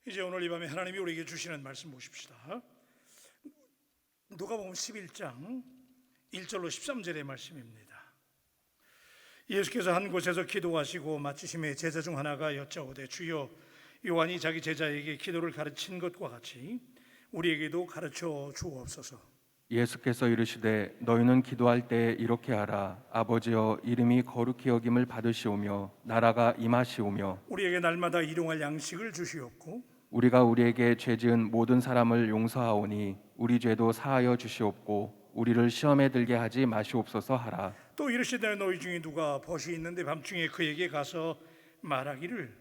이제 오늘 이 밤에 하나님이 우리에게 주시는 말씀 보십시다. 누가복음 11장 1절로 13절의 말씀입니다. 예수께서 한 곳에서 기도하시고 마치심에 제자 중 하나가 여짜오되 주여, 요한이 자기 제자에게 기도를 가르친 것과 같이 우리에게도 가르쳐 주옵소서. 예수께서 이르시되 너희는 기도할 때 이렇게 하라. 아버지여, 이름이 거룩히 여김을 받으시오며 나라가 임하시오며 우리에게 날마다 일용할 양식을 주시옵고 우리가 우리에게 죄지은 모든 사람을 용서하오니 우리 죄도 사하여 주시옵고 우리를 시험에 들게 하지 마시옵소서 하라. 또 이르시되 너희 중에 누가 벗이 있는데 밤중에 그에게 가서 말하기를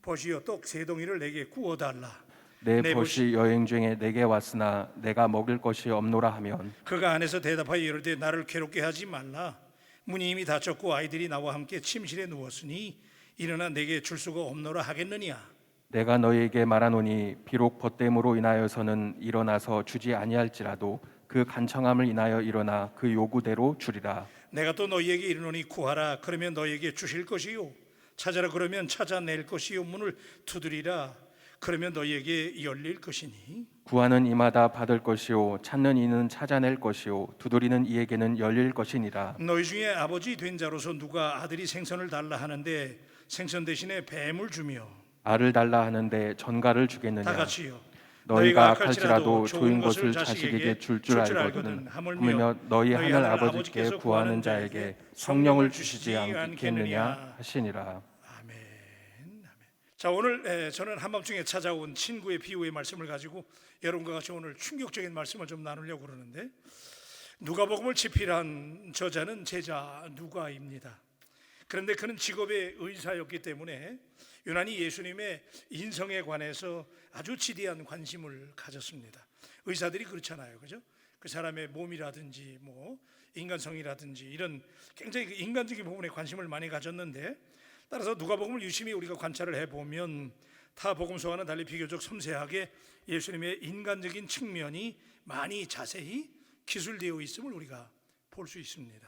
벗이여 떡 세 덩이를 내게 구워달라. 내 벗이 여행 중에 내게 왔으나 내가 먹을 것이 없노라 하면 그가 안에서 대답하여 이르되 나를 괴롭게 하지 말라. 문이 이미 닫혔고 아이들이 나와 함께 침실에 누웠으니 일어나 내게 줄 수가 없노라 하겠느냐. 내가 너희에게 말하노니 비록 벗됨으로 인하여서는 일어나서 주지 아니할지라도 그 간청함을 인하여 일어나 그 요구대로 주리라. 내가 또 너희에게 이르노니 구하라 그러면 너희에게 주실 것이요, 찾아라 그러면 찾아낼 것이요, 문을 두드리라 그러면 너희에게 열릴 것이니 구하는 이마다 받을 것이요 찾는 이는 찾아낼 것이요 두드리는 이에게는 열릴 것이니라. 너희 중에 아버지 된 자로서 누가 아들이 생선을 달라 하는데 생선 대신에 뱀을 주며 알을 달라 하는데 전갈을 주겠느냐. 다 같이요. 너희가 악할지라도 좋은 것을 자식에게 줄 알거든. 하물며 너희 하늘 아버지께 구하는 자에게 성령을 주시지 않겠느냐 하시니라. 아멘. 자, 오늘 저는 한밤중에 찾아온 친구의 비유의 말씀을 가지고 여러분과 같이 오늘 충격적인 말씀을 좀 나누려고 그러는데, 누가복음을 집필한 저자는 제자 누가입니다. 그런데 그는 직업의 의사였기 때문에 유난히 예수님의 인성에 관해서 아주 지대한 관심을 가졌습니다. 의사들이 그렇잖아요, 그죠? 그 사람의 몸이라든지 뭐 인간성이라든지 이런 굉장히 인간적인 부분에 관심을 많이 가졌는데, 따라서 누가복음을 유심히 우리가 관찰을 해보면 타 복음서와는 달리 비교적 섬세하게 예수님의 인간적인 측면이 많이 자세히 기술되어 있음을 우리가 볼 수 있습니다.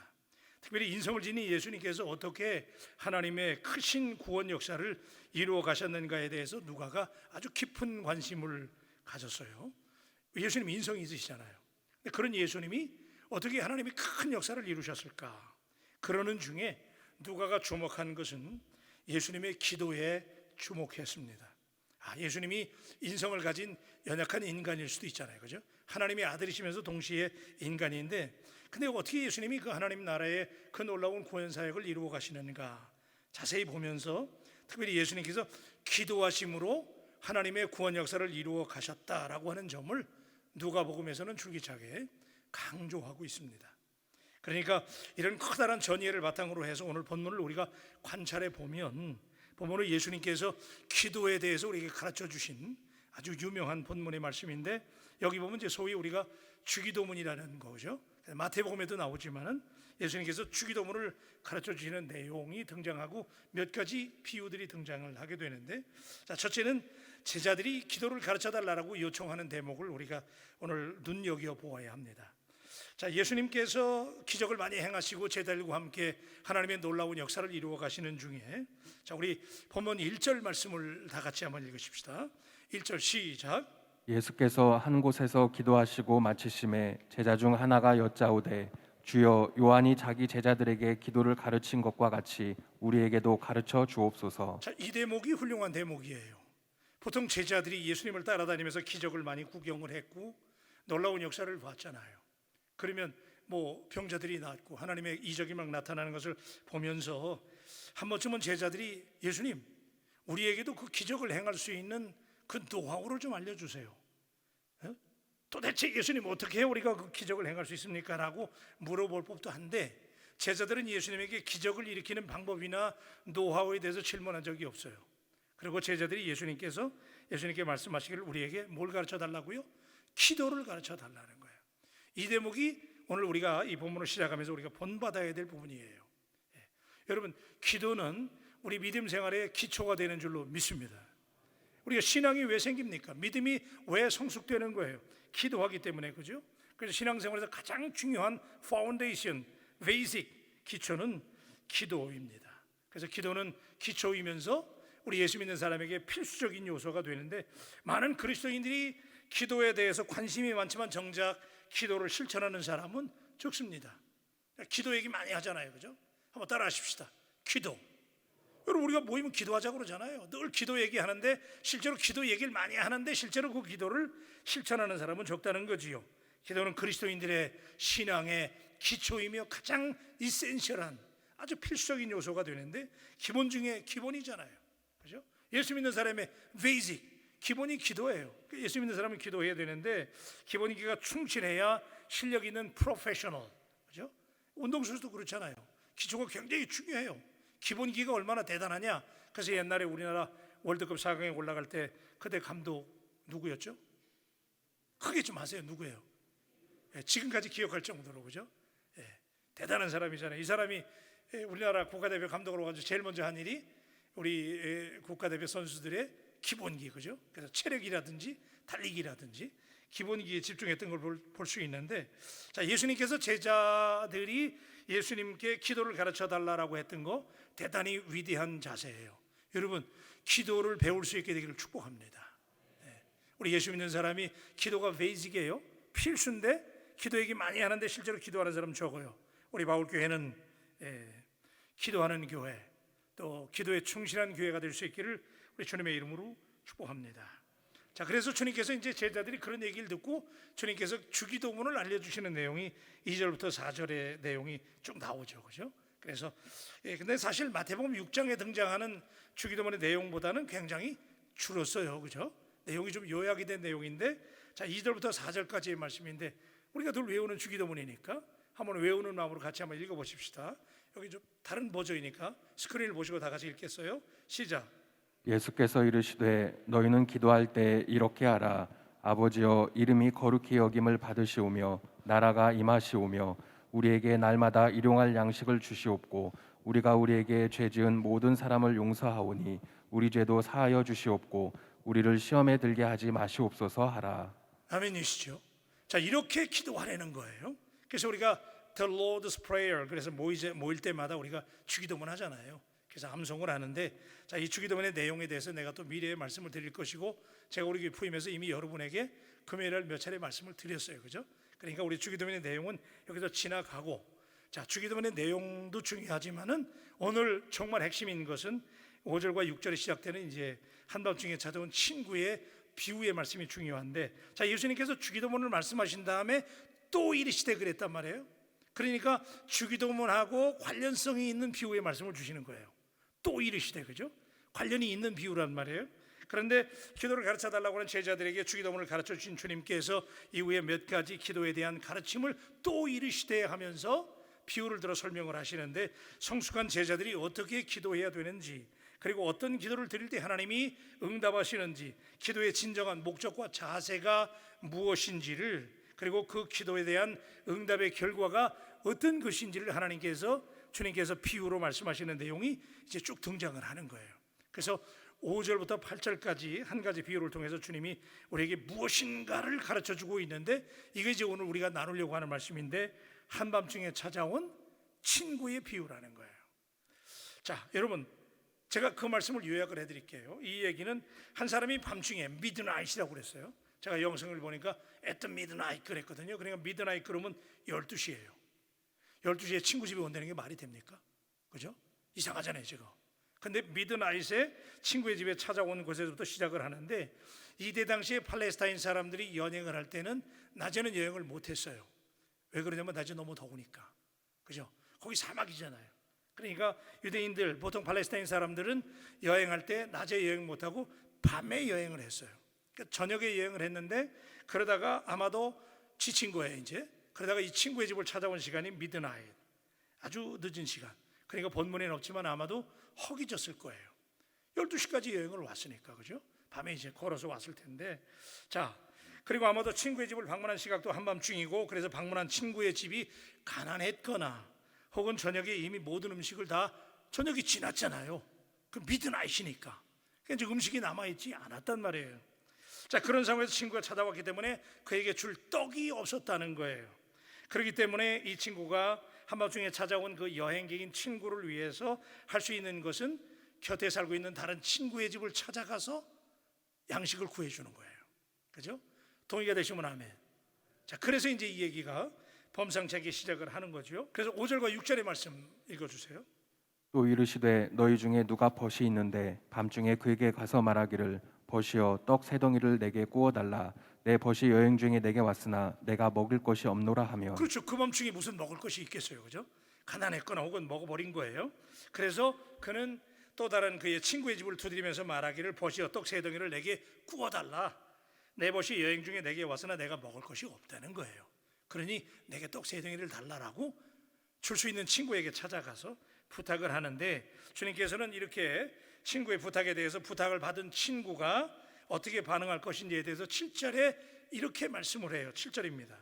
특별히 인성을 지닌 예수님께서 어떻게 하나님의 크신 구원 역사를 이루어 가셨는가에 대해서 누가가 아주 깊은 관심을 가졌어요. 예수님 인성이 있으시잖아요. 그런 예수님이 어떻게 하나님의 큰 역사를 이루셨을까? 그러는 중에 누가가 주목한 것은 예수님의 기도에 주목했습니다. 예수님이 인성을 가진 연약한 인간일 수도 있잖아요, 그죠? 하나님의 아들이시면서 동시에 인간인데, 근데 어떻게 예수님이 그 하나님 나라의 그 놀라운 구원 사역을 이루어 가시는가 자세히 보면서, 특별히 예수님께서 기도하심으로 하나님의 구원 역사를 이루어 가셨다라고 하는 점을 누가복음에서는 줄기차게 강조하고 있습니다. 그러니까 이런 커다란 전예를 바탕으로 해서 오늘 본문을 우리가 관찰해 보면, 본문은 예수님께서 기도에 대해서 우리에게 가르쳐 주신 아주 유명한 본문의 말씀인데, 여기 보면 이제 소위 우리가 주기도문이라는 거죠. 마태복음에도 나오지만은 예수님께서 주기도문을 가르쳐 주시는 내용이 등장하고 몇 가지 비유들이 등장을 하게 되는데, 자, 첫째는 제자들이 기도를 가르쳐 달라고 요청하는 대목을 우리가 오늘 눈여겨 보아야 합니다. 자, 예수님께서 기적을 많이 행하시고 제자들과 함께 하나님의 놀라운 역사를 이루어 가시는 중에, 자, 우리 본문 1절 말씀을 다 같이 한번 읽으십시다. 1절 시작. 예수께서 한 곳에서 기도하시고 마치심에 제자 중 하나가 여짜오되 주여, 요한이 자기 제자들에게 기도를 가르친 것과 같이 우리에게도 가르쳐 주옵소서. 자, 이 대목이 훌륭한 대목이에요. 보통 제자들이 예수님을 따라다니면서 기적을 많이 구경을 했고 놀라운 역사를 봤잖아요. 그러면 뭐 병자들이 낫고 하나님의 이적이 막 나타나는 것을 보면서 한 번쯤은 제자들이 예수님, 우리에게도 그 기적을 행할 수 있는 그 노하우를 좀 알려주세요. 도대체 예수님 어떻게 우리가 그 기적을 행할 수 있습니까? 라고 물어볼 법도 한데, 제자들은 예수님에게 기적을 일으키는 방법이나 노하우에 대해서 질문한 적이 없어요. 그리고 제자들이 예수님께 말씀하시기를 우리에게 뭘 가르쳐 달라고요? 기도를 가르쳐 달라는 거예요. 이 대목이 오늘 우리가 이 본문을 시작하면서 우리가 본받아야 될 부분이에요. 여러분, 기도는 우리 믿음 생활의 기초가 되는 줄로 믿습니다. 우리가 신앙이 왜 생깁니까? 믿음이 왜 성숙되는 거예요? 기도하기 때문에, 그죠? 그래서 신앙생활에서 가장 중요한 파운데이션, 베이직, 기초는 기도입니다. 그래서 기도는 기초이면서 우리 예수 믿는 사람에게 필수적인 요소가 되는데, 많은 그리스도인들이 기도에 대해서 관심이 많지만 정작 기도를 실천하는 사람은 적습니다. 기도 얘기 많이 하잖아요, 그죠? 한번 따라 하십시다. 기도. 여러분, 우리가 모이면 기도하자고 그러잖아요. 늘 기도 얘기하는데, 실제로 기도 얘기를 많이 하는데 실제로 그 기도를 실천하는 사람은 적다는 거지요. 기도는 그리스도인들의 신앙의 기초이며 가장 이센셜한 아주 필수적인 요소가 되는데, 기본 중에 기본이잖아요, 그죠? 예수 믿는 사람의 베이직, 기본이 기도예요. 예수 믿는 사람은 기도해야 되는데, 기본기가 충실해야 실력 있는 프로페셔널, 그죠? 운동선수도 그렇잖아요. 기초가 굉장히 중요해요. 기본기가 얼마나 대단하냐. 그래서 옛날에 우리나라 월드컵 4강에 올라갈 때 그때 감독 누구였죠? 크게 좀 하세요. 누구예요? 지금까지 기억할 정도로, 그죠? 대단한 사람이잖아요. 이 사람이 우리나라 국가대표 감독으로 가지고 제일 먼저 한 일이 우리 국가대표 선수들의 기본기, 그죠? 그래서 체력이라든지 달리기라든지 기본기에 집중했던 걸 볼 수 있는데, 자, 예수님께서 제자들이 예수님께 기도를 가르쳐 달라고 했던 거 대단히 위대한 자세예요. 여러분, 기도를 배울 수 있게 되기를 축복합니다. 우리 예수 믿는 사람이 기도가 베이직이에요. 필수인데 기도 얘기 많이 하는데 실제로 기도하는 사람 적어요. 우리 바울교회는 기도하는 교회, 또 기도에 충실한 교회가 될 수 있기를 우리 주님의 이름으로 축복합니다. 자, 그래서 주님께서 이제 제자들이 그런 얘기를 듣고 주님께서 주기도문을 알려주시는 내용이 2절부터 4절의 내용이 쭉 나오죠, 그죠? 그래서 근데 사실 마태복음 6장에 등장하는 주기도문의 내용보다는 굉장히 줄었어요, 그죠? 내용이 좀 요약이 된 내용인데, 자, 2절부터 4절까지의 말씀인데 우리가 늘 외우는 주기도문이니까 한번 외우는 마음으로 같이 한번 읽어보십시다. 여기 좀 다른 버전이니까 스크린을 보시고 다 같이 읽겠어요. 시작. 예수께서 이르시되 너희는 기도할 때 이렇게 하라. 아버지여, 이름이 거룩히 여김을 받으시오며 나라가 임하시오며 우리에게 날마다 일용할 양식을 주시옵고 우리가 우리에게 죄지은 모든 사람을 용서하오니 우리 죄도 사하여 주시옵고 우리를 시험에 들게 하지 마시옵소서 하라. 아멘이시죠? 자, 이렇게 기도하라는 거예요. 그래서 우리가 The Lord's Prayer, 그래서 모일 때마다 우리가 주기도문 하잖아요. 그래서 암송을 하는데, 자, 이 주기도문의 내용에 대해서 내가 또 미래에 말씀을 드릴 것이고, 제가 우리 교회 부임해서 이미 여러분에게 금요일날 몇 차례 말씀을 드렸어요, 그죠? 그러니까 우리 주기도문의 내용은 여기서 지나가고, 자, 주기도문의 내용도 중요하지만은 오늘 정말 핵심인 것은 5절과 6절에 시작되는 이제 한밤중에 찾아온 친구의 비유의 말씀이 중요한데, 자, 예수님께서 주기도문을 말씀하신 다음에 또 이르시되 그랬단 말이에요. 그러니까 주기도문하고 관련성이 있는 비유의 말씀을 주시는 거예요. 또 이르시되, 그죠? 관련이 있는 비유란 말이에요. 그런데 기도를 가르쳐 달라고 하는 제자들에게 주기도문을 가르쳐 주신 주님께서 이후에 몇 가지 기도에 대한 가르침을 또 이르시되 하면서 비유를 들어 설명을 하시는데, 성숙한 제자들이 어떻게 기도해야 되는지, 그리고 어떤 기도를 드릴 때 하나님이 응답하시는지, 기도의 진정한 목적과 자세가 무엇인지를, 그리고 그 기도에 대한 응답의 결과가 어떤 것인지를 주님께서 비유로 말씀하시는 내용이 이제 쭉 등장을 하는 거예요. 그래서 5절부터 8절까지 한 가지 비유를 통해서 주님이 우리에게 무엇인가를 가르쳐 주고 있는데, 이게 이제 오늘 우리가 나누려고 하는 말씀인데, 한밤중에 찾아온 친구의 비유라는 거예요. 자, 여러분, 제가 그 말씀을 요약을 해드릴게요. 이 얘기는 한 사람이 밤중에 미드나잇이라고 그랬어요. 제가 영성을 보니까 at the midnight 그랬거든요. 그러니까 미드나잇 그러면 12시예요 12시에 친구 집에 온다는 게 말이 됩니까? 그죠? 이상하잖아요, 지금. 근데 미드나잇에 친구의 집에 찾아온 곳에서부터 시작을 하는데, 이때 당시에 팔레스타인 사람들이 여행을 할 때는 낮에는 여행을 못했어요. 왜 그러냐면 낮에 너무 더우니까, 그죠? 거기 사막이잖아요. 그러니까 유대인들, 보통 팔레스타인 사람들은 여행할 때 낮에 여행 못하고 밤에 여행을 했어요. 그러니까 저녁에 여행을 했는데, 그러다가 아마도 지친 거예요 이제. 그러다가 이 친구의 집을 찾아온 시간이 미드나잇, 아주 늦은 시간. 그러니까 본문에는 없지만 아마도 허기졌을 거예요. 12시까지 여행을 왔으니까, 그죠? 밤에 이제 걸어서 왔을 텐데, 자, 그리고 아마도 친구의 집을 방문한 시각도 한밤중이고, 그래서 방문한 친구의 집이 가난했거나 혹은 저녁에 이미 모든 음식을 다, 저녁이 지났잖아요. 그 미드나잇이니까 그러니까 음식이 남아있지 않았단 말이에요. 자, 그런 상황에서 친구가 찾아왔기 때문에 그에게 줄 떡이 없었다는 거예요. 그렇기 때문에 이 친구가 한밤중에 찾아온 그 여행객인 친구를 위해서 할 수 있는 것은 곁에 살고 있는 다른 친구의 집을 찾아가서 양식을 구해주는 거예요. 그죠? 동의가 되시면 아멘. 자, 그래서 이제 이 얘기가 범상차게 시작을 하는 거죠. 그래서 5절과 6절의 말씀 읽어주세요. 또 이르시되 너희 중에 누가 벗이 있는데 밤중에 그에게 가서 말하기를 벗이여 떡 세 덩이를 내게 구워 달라. 내 벗이 여행 중에 내게 왔으나 내가 먹을 것이 없노라 하며. 그렇죠. 그 밤중에 무슨 먹을 것이 있겠어요. 그죠? 가난했거나 혹은 먹어버린 거예요. 그래서 그는 또 다른 그의 친구의 집을 두드리면서 말하기를 벗이여 떡 세 덩이를 내게 구워달라. 내 벗이 여행 중에 내게 왔으나 내가 먹을 것이 없다는 거예요. 그러니 내게 떡 세 덩이를 달라라고 줄 수 있는 친구에게 찾아가서 부탁을 하는데, 주님께서는 이렇게 친구의 부탁에 대해서 부탁을 받은 친구가 어떻게 반응할 것인지에 대해서 7절에 이렇게 말씀을 해요. 7절입니다.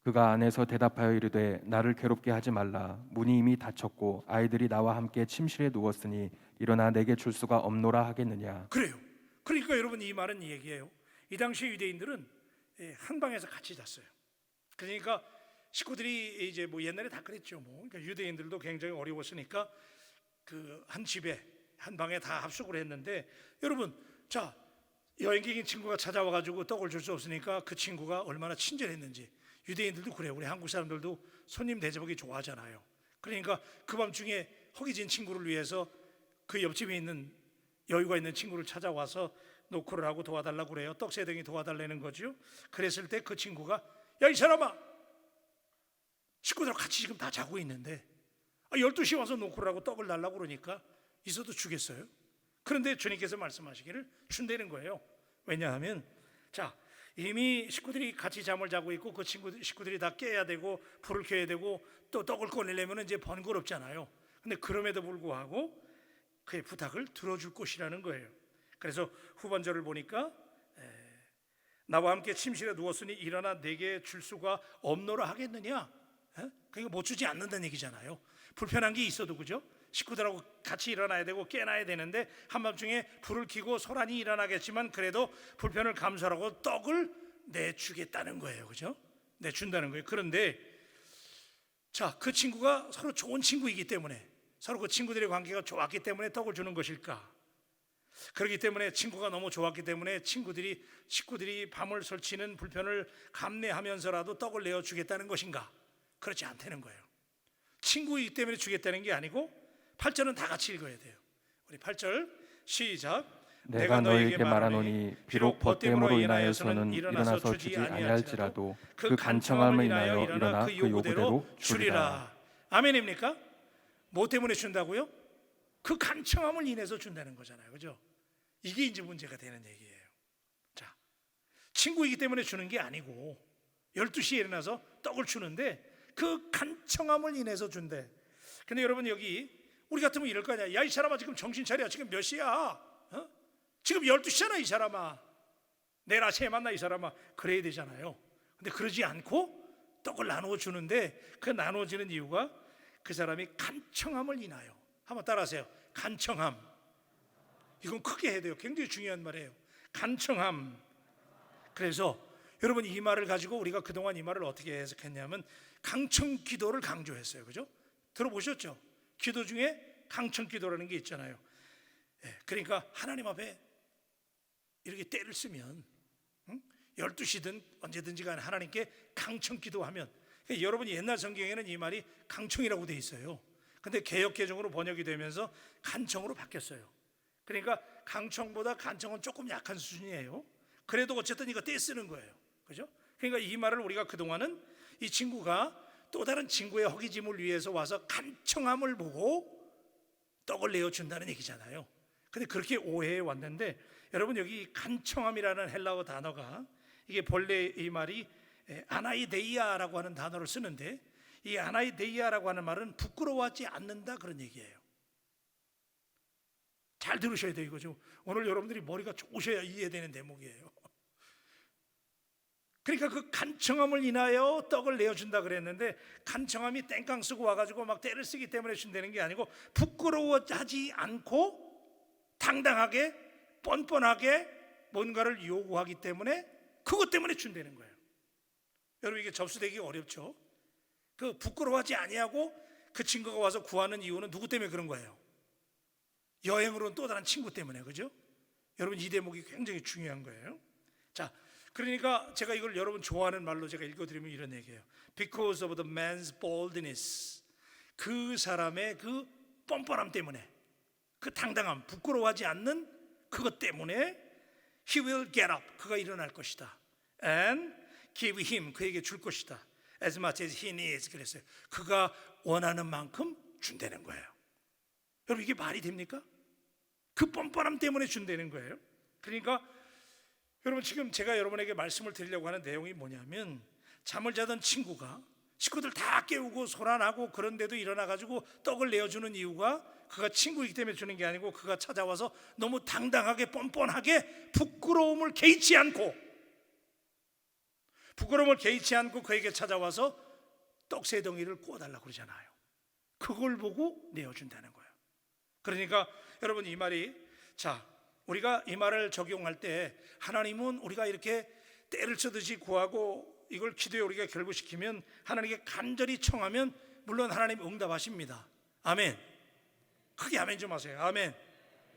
그가 안에서 대답하여 이르되 나를 괴롭게 하지 말라. 문이 이미 닫혔고 아이들이 나와 함께 침실에 누웠으니 일어나 내게 줄 수가 없노라 하겠느냐. 그래요. 그러니까 여러분, 이 말은 이 얘기예요. 이 당시 유대인들은 한 방에서 같이 잤어요. 그러니까 식구들이 이제 뭐 옛날에 다 그랬죠. 뭐 그러니까 유대인들도 굉장히 어려웠으니까 그 한 집에 한 방에 다 합숙을 했는데, 여러분, 자, 여행객인 친구가 찾아와 가지고 떡을 줄 수 없으니까 그 친구가 얼마나 친절했는지. 유대인들도 그래요. 우리 한국 사람들도 손님 대접하기 좋아하잖아요. 그러니까 그 밤중에 허기진 친구를 위해서 그 옆집에 있는 여유가 있는 친구를 찾아와서 노크를 하고 도와달라고 그래요. 떡 세 덩이 도와달라는 거죠. 그랬을 때 그 친구가, 야, 이 사람아, 식구들하고 같이 지금 다 자고 있는데 12시에 와서 노크를 하고 떡을 달라고 그러니까 있어도 주겠어요? 그런데 주님께서 말씀하시기를 준다는 거예요. 왜냐하면, 자, 이미 식구들이 같이 잠을 자고 있고 그 식구들이 다 깨야 되고 불을 켜야 되고 또 떡을 꺼내려면 이제 번거롭잖아요. 근데 그럼에도 불구하고 그의 부탁을 들어줄 것이라는 거예요. 그래서 후반절을 보니까 나와 함께 침실에 누웠으니 일어나 내게 줄 수가 없노라 하겠느냐. 그러니까 못 주지 않는다는 얘기잖아요. 불편한 게 있어도, 그죠? 식구들하고 같이 일어나야 되고 깨나야 되는데 한밤중에 불을 켜고 소란이 일어나겠지만 그래도 불편을 감수하라고 떡을 내주겠다는 거예요. 그죠? 내준다는 거예요. 그런데 자, 그 친구가 서로 좋은 친구이기 때문에, 서로 그 친구들의 관계가 좋았기 때문에 떡을 주는 것일까? 그렇기 때문에 친구가 너무 좋았기 때문에 식구들이 밤을 설치는 불편을 감내하면서라도 떡을 내어주겠다는 것인가? 그렇지 않다는 거예요. 친구이기 때문에 주겠다는 게 아니고, 8절은 다 같이 읽어야 돼요. 우리 8절 시작. 내가 너에게 말하노니 비록 벗됨으로 인하여서는 일어나서 주지 아니할지라도 그 간청함을 인하여 일어나 그 요구대로 주리라. 아멘입니까? 뭐 때문에 준다고요? 그 간청함을 인해서 준다는 거잖아요. 그죠? 이게 이제 문제가 되는 얘기예요. 자, 친구이기 때문에 주는 게 아니고 12시에 일어나서 떡을 주는데 그 간청함을 인해서 준대. 근데 여러분, 여기 우리 같으면 이럴 거 아니야. 야, 이 사람아, 지금 정신 차려. 지금 몇 시야? 지금 12시잖아 이 사람아. 내일 아침에 만나 이 사람아. 그래야 되잖아요. 근데 그러지 않고 떡을 나누어 주는데, 그 나누어지는 이유가 그 사람이 간청함을 인하여. 한번 따라하세요. 간청함. 이건 크게 해야 돼요. 굉장히 중요한 말이에요. 간청함. 그래서 여러분, 이 말을 가지고 우리가 그동안 이 말을 어떻게 해석했냐면 강청 기도를 강조했어요. 그죠? 들어보셨죠? 기도 중에 강청 기도라는 게 있잖아요. 그러니까 하나님 앞에 이렇게 때를 쓰면 12시든 언제든지 간에 하나님께 강청 기도하면, 그러니까 여러분이 옛날 성경에는 이 말이 강청이라고 돼 있어요. 근데 개역 개정으로 번역이 되면서 간청으로 바뀌었어요. 그러니까 강청보다 간청은 조금 약한 수준이에요. 그래도 어쨌든 이거 떼 쓰는 거예요. 그죠? 그러니까 이 말을 우리가 그동안은 이 친구가 또 다른 친구의 허기짐을 위해서 와서 간청함을 보고 떡을 내어준다는 얘기잖아요. 근데 그렇게 오해해 왔는데, 여러분, 여기 간청함이라는 헬라어 단어가, 이게 본래 이 말이 아나이데이아라고 하는 단어를 쓰는데, 이 아나이데이아라고 하는 말은 부끄러워하지 않는다, 그런 얘기예요. 잘 들으셔야 돼요. 이거죠. 오늘 여러분들이 머리가 좋으셔야 이해되는 대목이에요. 그러니까 그 간청함을 인하여 떡을 내어준다 그랬는데, 간청함이 땡깡 쓰고 와가지고 막 때를 쓰기 때문에 준다는 게 아니고, 부끄러워하지 않고 당당하게 뻔뻔하게 뭔가를 요구하기 때문에, 그것 때문에 준다는 거예요. 여러분, 이게 접수되기 어렵죠? 그 부끄러워하지 아니하고 그 친구가 와서 구하는 이유는 누구 때문에 그런 거예요? 여행으로는 또 다른 친구 때문에, 그죠? 여러분, 이 대목이 굉장히 중요한 거예요. 자, 그러니까 제가 이걸 여러분 좋아하는 말로 제가 읽어드리면 이런 얘기예요. Because of the man's boldness, 그 사람의 그 뻔뻔함 때문에, 그 당당함, 부끄러워하지 않는 그것 때문에 he will get up, 그가 일어날 것이다. And give him, 그에게 줄 것이다. As much as he needs, 그랬어요. 그가 원하는 만큼 준다는 거예요. 여러분, 이게 말이 됩니까? 그 뻔뻔함 때문에 준다는 거예요. 그러니까 여러분, 지금 제가 여러분에게 말씀을 드리려고 하는 내용이 뭐냐면, 잠을 자던 친구가 식구들 다 깨우고 소란하고 그런데도 일어나가지고 떡을 내어주는 이유가 그가 친구이기 때문에 주는 게 아니고, 그가 찾아와서 너무 당당하게 뻔뻔하게 부끄러움을 개의치 않고 그에게 찾아와서 떡 세 덩이를 구워달라고 그러잖아요. 그걸 보고 내어준다는 거예요. 그러니까 여러분, 이 말이, 자, 우리가 이 말을 적용할 때 하나님은 우리가 이렇게 때를 쓰듯이 구하고 이걸 기도에 우리가 결부시키면, 하나님께 간절히 청하면 물론 하나님 응답하십니다. 아멘. 크게 아멘 좀 하세요. 아멘.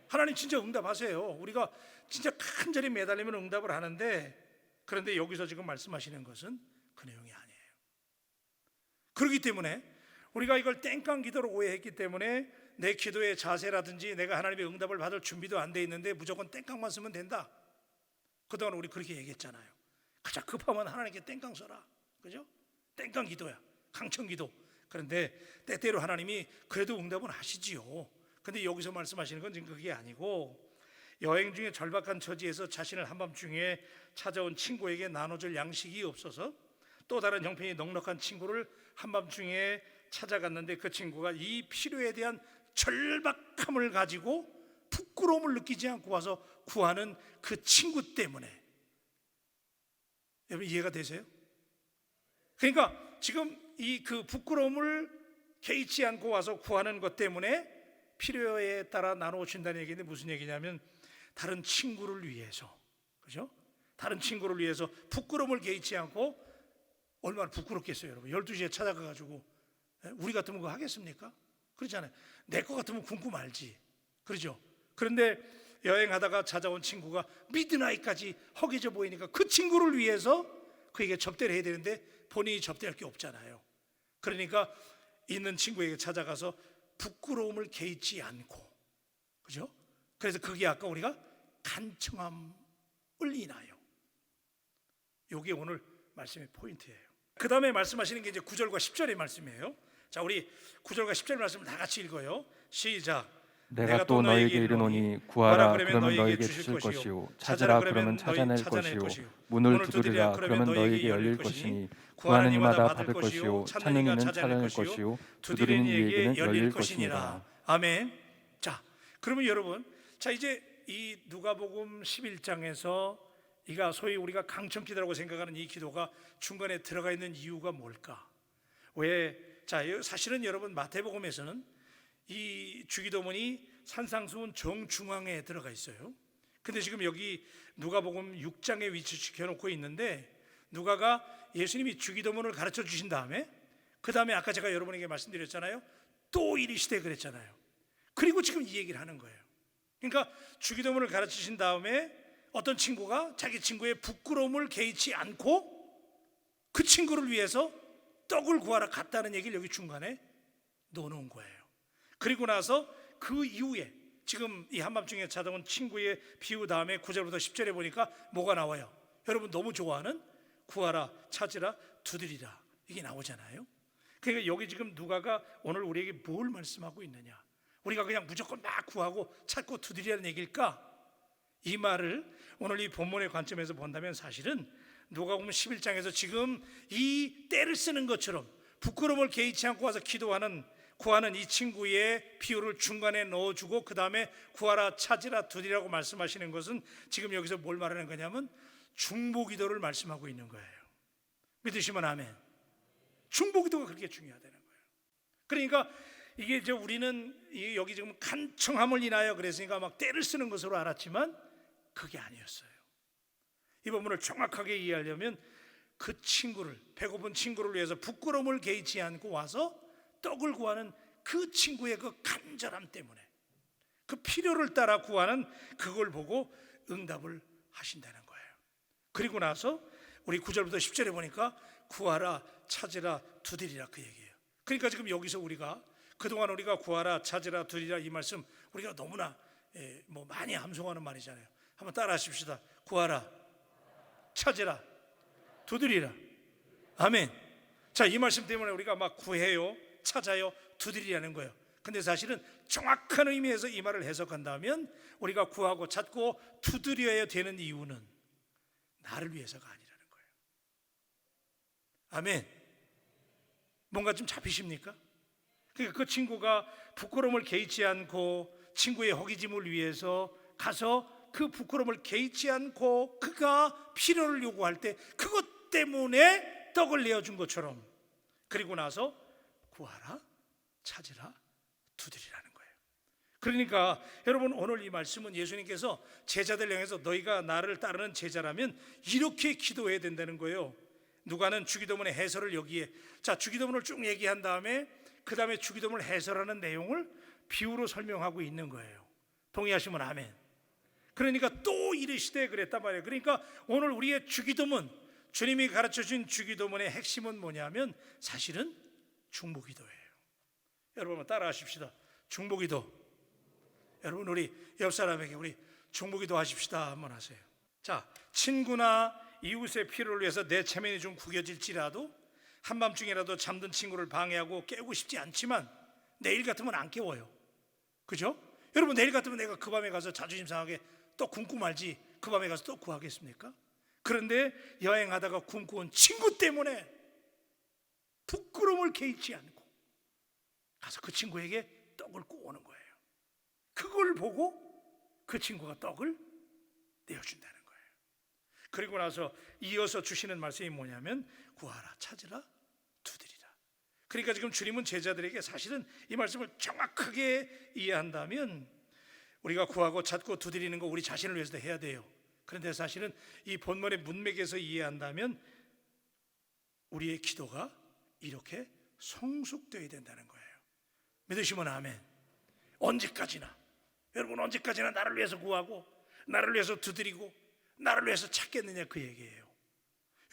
하나님 진짜 응답하세요. 우리가 진짜 간절히 매달리면 응답을 하는데, 그런데 여기서 지금 말씀하시는 것은 그 내용이 아니에요. 그렇기 때문에 우리가 이걸 땡깡 기도로 오해했기 때문에 내 기도의 자세라든지 내가 하나님의 응답을 받을 준비도 안 돼 있는데 무조건 땡깡만 쓰면 된다. 그동안 우리 그렇게 얘기했잖아요. 가장 급하면 하나님께 땡깡 써라, 그죠? 땡깡 기도야, 강청 기도. 그런데 때때로 하나님이 그래도 응답은 하시지요. 근데 여기서 말씀하시는 건 지금 그게 아니고, 여행 중에 절박한 처지에서 자신을 한밤중에 찾아온 친구에게 나눠줄 양식이 없어서 또 다른 형편이 넉넉한 친구를 한밤중에 찾아갔는데, 그 친구가 이 필요에 대한 절박함을 가지고 부끄러움을 느끼지 않고 와서 구하는 그 친구 때문에. 여러분, 이해가 되세요? 그러니까 지금 이 그 부끄러움을 개의치 않고 와서 구하는 것 때문에 필요에 따라 나누어 준다는 얘기인데, 무슨 얘기냐면 다른 친구를 위해서, 그죠? 다른 친구를 위해서 부끄러움을 개의치 않고, 얼마나 부끄럽겠어요, 여러분. 12시에 찾아가가지고 우리 같으면 그거 하겠습니까? 그렇잖아요. 내 거 같으면 굶고 말지, 그렇죠? 그런데 여행하다가 찾아온 친구가 미드나잇까지 허기져 보이니까 그 친구를 위해서 그에게 접대를 해야 되는데 본인이 접대할 게 없잖아요. 그러니까 있는 친구에게 찾아가서 부끄러움을 개의치 않고, 그죠? 그래서 그게 아까 우리가 간청함을 인하여, 이게 오늘 말씀의 포인트예요. 그 다음에 말씀하시는 게 이제 9절과 10절의 말씀이에요. 자, 우리 9절과 10절 말씀을 다 같이 읽어요. 시작. 내가 또 너에게 이르노니 구하라 그러면 너에게 주실 것이요 찾으라 그러면 찾아낼 것이요 문을 두드리라 그러면 너에게 열릴 것이니 구하는 이마다 받을 것이요 찾는 이는 찾아낼 것이요 두드리는 이에게는 열릴 것이니라. 아멘. 자, 그러면 여러분, 자, 이제 이 누가복음 11장에서 이가 소위 우리가 강청기도라고 생각하는 이 기도가 중간에 들어가 있는 이유가 뭘까? 왜? 자, 사실은 여러분, 마태복음에서는 이 주기도문이 산상수훈 정중앙에 들어가 있어요. 근데 지금 여기 누가복음 6장에 위치시켜 놓고 있는데, 누가가 예수님이 주기도문을 가르쳐 주신 다음에, 그 다음에 아까 제가 여러분에게 말씀드렸잖아요. 또 이르시되 그랬잖아요. 그리고 지금 이 얘기를 하는 거예요. 그러니까 주기도문을 가르쳐 주신 다음에 어떤 친구가 자기 친구의 부끄러움을 개의치 않고 그 친구를 위해서 떡을 구하러 갔다는 얘기를 여기 중간에 넣어놓은 거예요. 그리고 나서 그 이후에 지금 이 한밤중에 찾아온 친구의 비유 다음에 9절부터 10절에 보니까 뭐가 나와요? 여러분 너무 좋아하는 구하라, 찾으라, 두드리라, 이게 나오잖아요. 그러니까 여기 지금 누가가 오늘 우리에게 뭘 말씀하고 있느냐? 우리가 그냥 무조건 막 구하고 찾고 두드리라는 얘기일까? 이 말을 오늘 이 본문의 관점에서 본다면 사실은 누가복음 11장에서 지금 이 때를 쓰는 것처럼 부끄러움을 개의치 않고 와서 구하는 이 친구의 비유를 중간에 넣어주고 그 다음에 구하라, 찾으라, 두드리라고 말씀하시는 것은 지금 여기서 뭘 말하는 거냐면 중보기도를 말씀하고 있는 거예요. 믿으시면 아멘. 중보기도가 그렇게 중요하다는 거예요. 그러니까 이게 이제 우리는 여기 지금 간청함을 인하여 그랬으니까 막 때를 쓰는 것으로 알았지만 그게 아니었어요. 이 본문을 정확하게 이해하려면 그 친구를, 배고픈 친구를 위해서 부끄러움을 개의치 않고 와서 떡을 구하는 그 친구의 그 간절함 때문에, 그 필요를 따라 구하는 그걸 보고 응답을 하신다는 거예요. 그리고 나서 우리 9절부터 10절에 보니까 구하라, 찾으라, 두드리라 그 얘기예요. 그러니까 지금 여기서 우리가 그동안 우리가 구하라, 찾으라, 두드리라 이 말씀 우리가 너무나 많이 암송하는 말이잖아요. 한번 따라 하십시다. 구하라, 찾으라, 두드리라. 아멘. 자, 이 말씀 때문에 우리가 막 구해요, 찾아요, 두드리라는 거예요. 근데 사실은 정확한 의미에서 이 말을 해석한다면 우리가 구하고 찾고 두드려야 되는 이유는 나를 위해서가 아니라는 거예요. 아멘. 뭔가 좀 잡히십니까? 그러니까 그 친구가 부끄러움을 개의치 않고 친구의 허기짐을 위해서 가서 그 부끄러움을 개의치 않고 그가 필요를 요구할 때 그것 때문에 떡을 내어준 것처럼, 그리고 나서 구하라, 찾으라, 두드리라는 거예요. 그러니까 여러분, 오늘 이 말씀은 예수님께서 제자들 향해서 너희가 나를 따르는 제자라면 이렇게 기도해야 된다는 거예요. 누가는 주기도문의 해설을 여기에, 자, 주기도문을 쭉 얘기한 다음에 그 다음에 주기도문을 해설하는 내용을 비유로 설명하고 있는 거예요. 동의하시면 아멘. 그러니까 또 이르시되 그랬단 말이에요. 그러니까 오늘 우리의 주기도문, 주님이 가르쳐준 주기도문의 핵심은 뭐냐면 사실은 중보기도예요. 여러분 한번 따라 하십시다. 중보기도. 여러분, 우리 옆 사람에게 우리 중보기도 하십시다 한번 하세요. 자, 친구나 이웃의 필요를 위해서 내 체면이 좀 구겨질지라도 한밤중이라도 잠든 친구를 방해하고 깨우고 싶지 않지만 내일 같으면 안 깨워요. 그죠? 여러분, 내일 같으면 내가 그 밤에 가서 자존심 상하게 또 굶고 말지 그 밤에 가서 또 구하겠습니까? 그런데 여행하다가 굶고 온 친구 때문에 부끄러움을 개의치 않고 가서 그 친구에게 떡을 구워오는 거예요. 그걸 보고 그 친구가 떡을 내어준다는 거예요. 그리고 나서 이어서 주시는 말씀이 뭐냐면 구하라, 찾으라, 두드리라. 그러니까 지금 주님은 제자들에게 사실은 이 말씀을 정확하게 이해한다면 우리가 구하고 찾고 두드리는 거 우리 자신을 위해서도 해야 돼요. 그런데 사실은 이 본문의 문맥에서 이해한다면 우리의 기도가 이렇게 성숙되어야 된다는 거예요. 믿으시면 아멘. 언제까지나, 여러분, 언제까지나 나를 위해서 구하고 나를 위해서 두드리고 나를 위해서 찾겠느냐 그 얘기예요.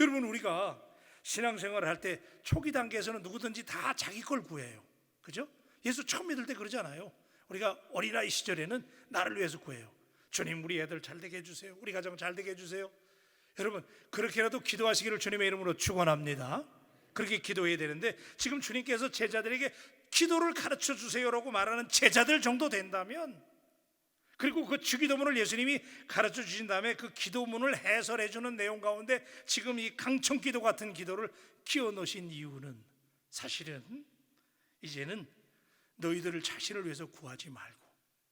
여러분, 우리가 신앙생활을 할 때 초기 단계에서는 누구든지 다 자기 걸 구해요. 그죠? 예수 처음 믿을 때 그러잖아요. 우리가 어린아이 시절에는 나를 위해서 구해요. 주님, 우리 애들 잘 되게 해주세요. 우리 가정 잘 되게 해주세요. 여러분, 그렇게라도 기도하시기를 주님의 이름으로 축원합니다. 그렇게 기도해야 되는데 지금 주님께서 제자들에게 기도를 가르쳐 주세요라고 말하는 제자들 정도 된다면, 그리고 그 주기도문을 예수님이 가르쳐 주신 다음에 그 기도문을 해설해 주는 내용 가운데 지금 이 강청기도 같은 기도를 끼워 넣으신 이유는 사실은 이제는 너희들을 자신을 위해서 구하지 말고,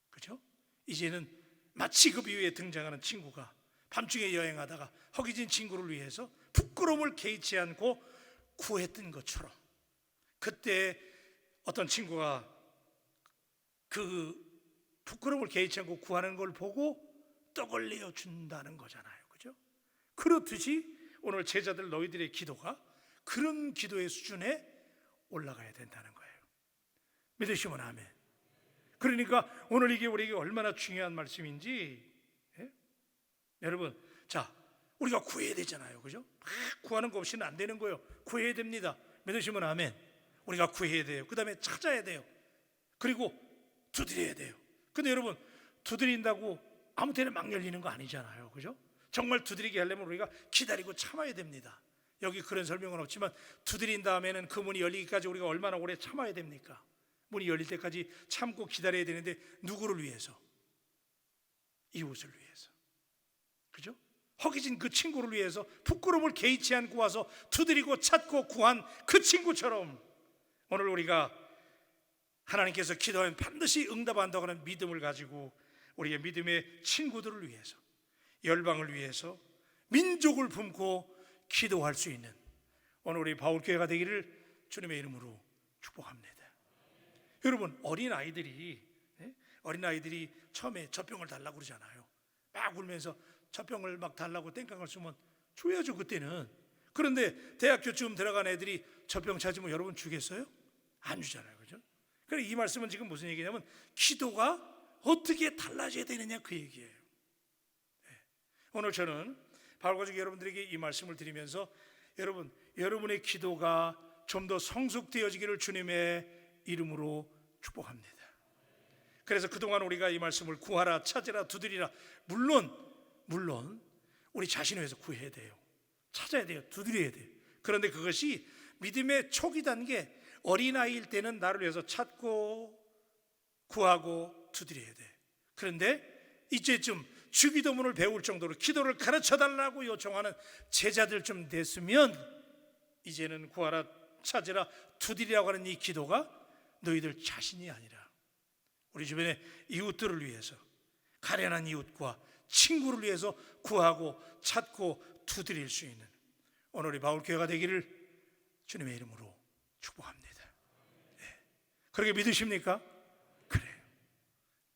그죠? 이제는 마치 그 비유에 등장하는 친구가 밤중에 여행하다가 허기진 친구를 위해서 부끄러움을 개의치 않고 구했던 것처럼, 그때 어떤 친구가 그 부끄러움을 개의치 않고 구하는 걸 보고 떡을 내어준다는 거잖아요. 그죠? 그렇듯이 오늘 제자들 너희들의 기도가 그런 기도의 수준에 올라가야 된다는 거예요. 믿으시면 아멘. 그러니까 오늘 이게 우리에게 얼마나 중요한 말씀인지, 예? 여러분, 자, 우리가 구해야 되잖아요. 그죠? 막 구하는 거 없이는 안 되는 거예요. 구해야 됩니다. 믿으시면 아멘. 우리가 구해야 돼요. 그 다음에 찾아야 돼요. 그리고 두드려야 돼요. 근데 여러분, 두드린다고 아무 때나 막 열리는 거 아니잖아요. 그죠? 정말 두드리게 하려면 우리가 기다리고 참아야 됩니다. 여기 그런 설명은 없지만 두드린 다음에는 그 문이 열리기까지 우리가 얼마나 오래 참아야 됩니까? 문이 열릴 때까지 참고 기다려야 되는데 누구를 위해서? 이웃을 위해서. 그죠? 허기진 그 친구를 위해서 부끄러움을 개의치 않고 와서 두드리고 찾고 구한 그 친구처럼 오늘 우리가 하나님께서 기도하면 반드시 응답한다고 하는 믿음을 가지고 우리의 믿음의 친구들을 위해서, 열방을 위해서, 민족을 품고 기도할 수 있는 오늘 우리 바울교회가 되기를 주님의 이름으로 축복합니다. 여러분, 어린아이들이 처음에 젖병을 달라고 그러잖아요. 막 울면서 젖병을 막 달라고 땡깡을 쓰면 줘야죠, 그때는. 그런데 대학교쯤 들어간 애들이 젖병 찾으면 여러분 주겠어요? 안 주잖아요. 그죠? 그래서 이 말씀은 지금 무슨 얘기냐면 기도가 어떻게 달라져야 되느냐 그 얘기예요. 오늘 저는 바울가족 여러분들에게 이 말씀을 드리면서 여러분의 기도가 좀 더 성숙되어지기를 주님의 이름으로 축복합니다. 그래서 그동안 우리가 이 말씀을 구하라, 찾으라, 두드리라, 물론 우리 자신을 위해서 구해야 돼요. 찾아야 돼요. 두드려야 돼요. 그런데 그것이 믿음의 초기 단계, 어린아이일 때는 나를 위해서 찾고 구하고 두드려야 돼. 그런데 이제쯤 주기도문을 배울 정도로 기도를 가르쳐달라고 요청하는 제자들쯤 됐으면 이제는 구하라, 찾으라, 두드리라고 하는 이 기도가 너희들 자신이 아니라 우리 주변의 이웃들을 위해서, 가련한 이웃과 친구를 위해서 구하고 찾고 두드릴 수 있는 오늘의 바울교회가 되기를 주님의 이름으로 축복합니다. 그렇게 믿으십니까? 그래요.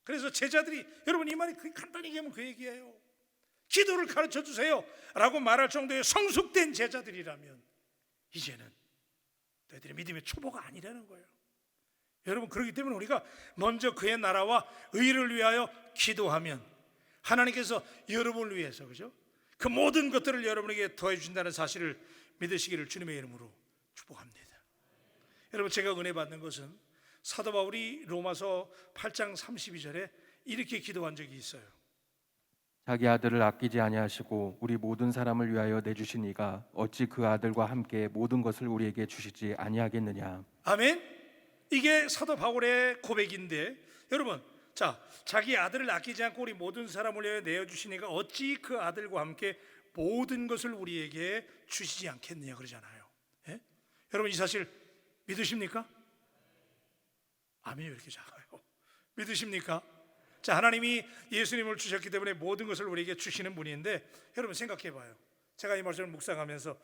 그래서 제자들이, 여러분 이 말이 간단히 얘기하면 그 얘기예요. 기도를 가르쳐 주세요 라고 말할 정도의 성숙된 제자들이라면 이제는 너희들의 믿음의 초보가 아니라는 거예요. 여러분, 그렇기 때문에 우리가 먼저 그의 나라와 의를 위하여 기도하면 하나님께서 여러분을 위해서, 그죠? 그 모든 것들을 여러분에게 더해 주신다는 사실을 믿으시기를 주님의 이름으로 축복합니다. 여러분, 제가 은혜 받는 것은 사도 바울이 로마서 8장 32절에 이렇게 기도한 적이 있어요. 자기 아들을 아끼지 아니하시고 우리 모든 사람을 위하여 내주신 이가 어찌 그 아들과 함께 모든 것을 우리에게 주시지 아니하겠느냐. 아멘. 이게 사도 바울의 고백인데, 여러분, 자기 아들을 아끼지 않고 우리 모든 사람을 위하여 내어주시니까 어찌 그 아들과 함께 모든 것을 우리에게 주시지 않겠느냐 그러잖아요. 예? 여러분, 이 사실 믿으십니까? 아멘이 왜 이렇게 작아요? 믿으십니까? 자, 하나님이 예수님을 주셨기 때문에 모든 것을 우리에게 주시는 분인데, 여러분 생각해 봐요. 제가 이 말씀을 묵상하면서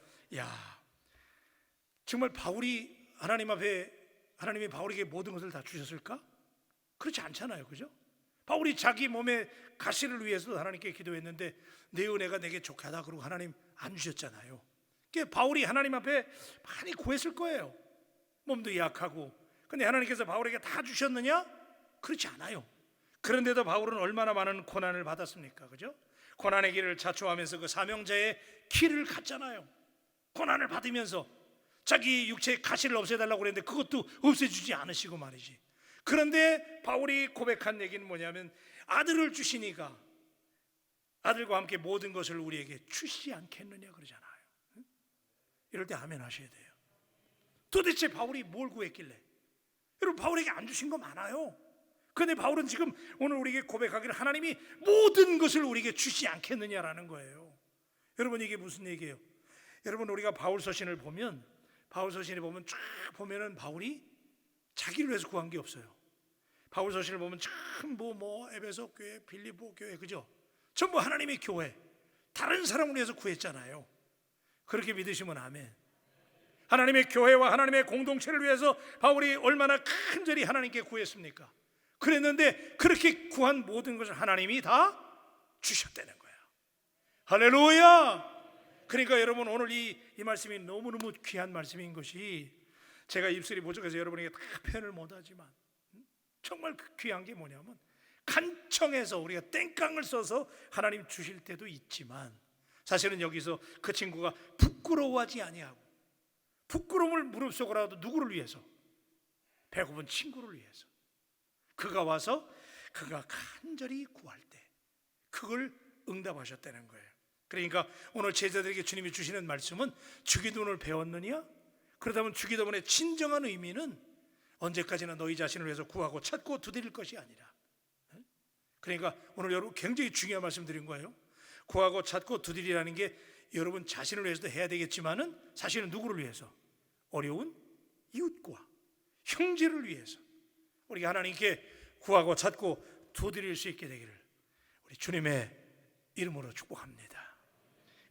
정말 바울이 하나님이 바울에게 모든 것을 다 주셨을까? 그렇지 않잖아요, 그죠? 바울이 자기 몸의 가시를 위해서도 하나님께 기도했는데 내 은혜가 내게 족하다 그러고 하나님 안 주셨잖아요. 그러니까 바울이 하나님 앞에 많이 구했을 거예요. 몸도 약하고. 근데 하나님께서 바울에게 다 주셨느냐? 그렇지 않아요. 그런데도 바울은 얼마나 많은 고난을 받았습니까? 그죠? 고난의 길을 자초하면서 그 사명자의 길을 갔잖아요. 고난을 받으면서 자기 육체의 가시를 없애달라고 그랬는데 그것도 없애주지 않으시고 말이지. 그런데 바울이 고백한 얘기는 뭐냐면 아들을 주시니까 아들과 함께 모든 것을 우리에게 주시지 않겠느냐 그러잖아요. 이럴 때 아멘 하셔야 돼요. 도대체 바울이 뭘 구했길래? 여러분, 바울에게 안 주신 거 많아요. 그런데 바울은 지금 오늘 우리에게 고백하기를 하나님이 모든 것을 우리에게 주시지 않겠느냐라는 거예요. 여러분, 이게 무슨 얘기예요? 여러분, 우리가 바울 서신을 보면 쫙 보면은 바울이 자기를 위해서 구한 게 없어요. 바울 서신을 보면 전부 에베소 교회, 빌립보 교회, 그죠? 전부 하나님의 교회, 다른 사람을 위해서 구했잖아요. 그렇게 믿으시면 아멘. 하나님의 교회와 하나님의 공동체를 위해서 바울이 얼마나 간절히 하나님께 구했습니까? 그랬는데 그렇게 구한 모든 것을 하나님이 다 주셨다는 거예요. 할렐루야. 그러니까 여러분, 오늘 이 말씀이 너무너무 귀한 말씀인 것이, 제가 입술이 부족해서 여러분에게 다 표현을 못하지만 정말 귀한 게 뭐냐면, 간청해서 우리가 땡깡을 써서 하나님 주실 때도 있지만 사실은 여기서 그 친구가 부끄러워하지 아니하고 부끄러움을 무릅쓰고라도 누구를 위해서? 배고픈 친구를 위해서. 그가 와서 그가 간절히 구할 때 그걸 응답하셨다는 거예요. 그러니까 오늘 제자들에게 주님이 주시는 말씀은, 주기도문을 배웠느냐? 그렇다면 주기도문의 진정한 의미는 언제까지나 너희 자신을 위해서 구하고 찾고 두드릴 것이 아니라, 그러니까 오늘 여러분 굉장히 중요한 말씀 드린 거예요. 구하고 찾고 두드리라는 게 여러분 자신을 위해서도 해야 되겠지만은 사실은 누구를 위해서? 어려운 이웃과 형제를 위해서 우리가 하나님께 구하고 찾고 두드릴 수 있게 되기를 우리 주님의 이름으로 축복합니다.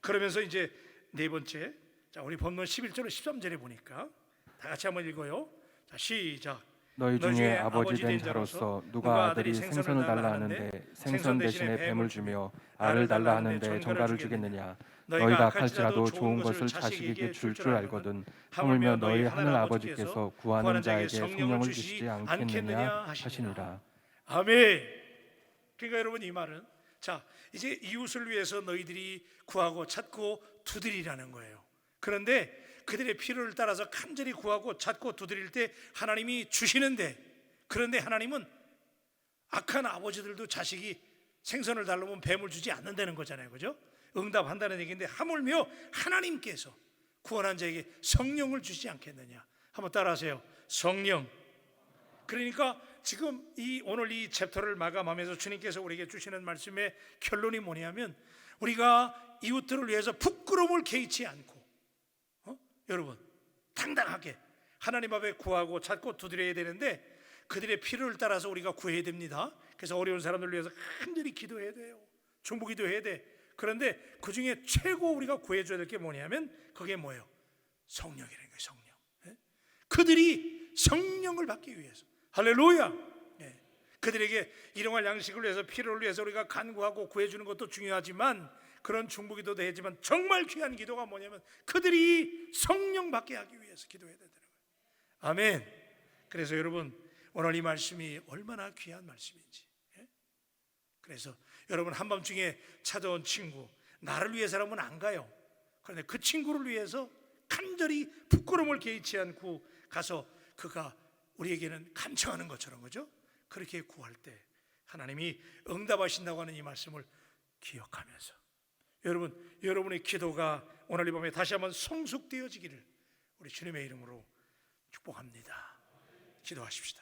그러면서 이제 네 번째, 자, 우리 본문 11절 13절에 보니까 다 같이 한번 읽어요. 자, 시작. 너희 중에 아버지 된 자로서 누가 아들이 생선을 달라 하는데 생선 대신에 뱀을 주며 알을 달라 하는데 정갈을 주겠느냐? 너희가 악할지라도 좋은 것을 자식에게 줄 줄 알거든 하물며 너희 하늘 아버지께서 구하는 자에게 성령을 주시지 않겠느냐 하시니라. 아멘. 그러니까 여러분 이 말은 자 이제 이웃을 위해서 너희들이 구하고 찾고 두드리라는 거예요. 그런데 그들의 필요를 따라서 간절히 구하고 찾고 두드릴 때 하나님이 주시는데, 그런데 하나님은 악한 아버지들도 자식이 생선을 달라면 뱀을 주지 않는다는 거잖아요, 그죠? 응답한다는 얘기인데 하물며 하나님께서 구원한 자에게 성령을 주시지 않겠느냐. 한번 따라하세요. 성령. 그러니까 지금 오늘 이 챕터를 마감하면서 주님께서 우리에게 주시는 말씀의 결론이 뭐냐면, 우리가 이웃들을 위해서 부끄러움을 개의치 않고 여러분 당당하게 하나님 앞에 구하고 찾고 두드려야 되는데, 그들의 필요를 따라서 우리가 구해야 됩니다. 그래서 어려운 사람들을 위해서 간절히 기도해야 돼요. 중보기도 해야 돼. 그런데 그 중에 최고 우리가 구해줘야 될 게 뭐냐면 그게 뭐예요? 성령이라는 거예요. 성령. 그들이 성령을 받기 위해서, 할렐루야. 그들에게 일용할 양식을 위해서, 필요를 위해서 우리가 간구하고 구해주는 것도 중요하지만, 그런 중보기도도 하지만 정말 귀한 기도가 뭐냐면 그들이 성령 받게 하기 위해서 기도해야 된다는 거예요. 아멘. 그래서 여러분 오늘 이 말씀이 얼마나 귀한 말씀인지. 그래서 여러분 한밤중에 찾아온 친구, 나를 위해서라면 안 가요. 그런데 그 친구를 위해서 간절히 부끄러움을 개의치 않고 가서 그가 우리에게는 간청하는 것처럼, 그죠? 그렇게 구할 때 하나님이 응답하신다고 하는 이 말씀을 기억하면서 여러분의 기도가 오늘 이 밤에 다시 한번 성숙되어지기를 우리 주님의 이름으로 축복합니다. 기도하십시다.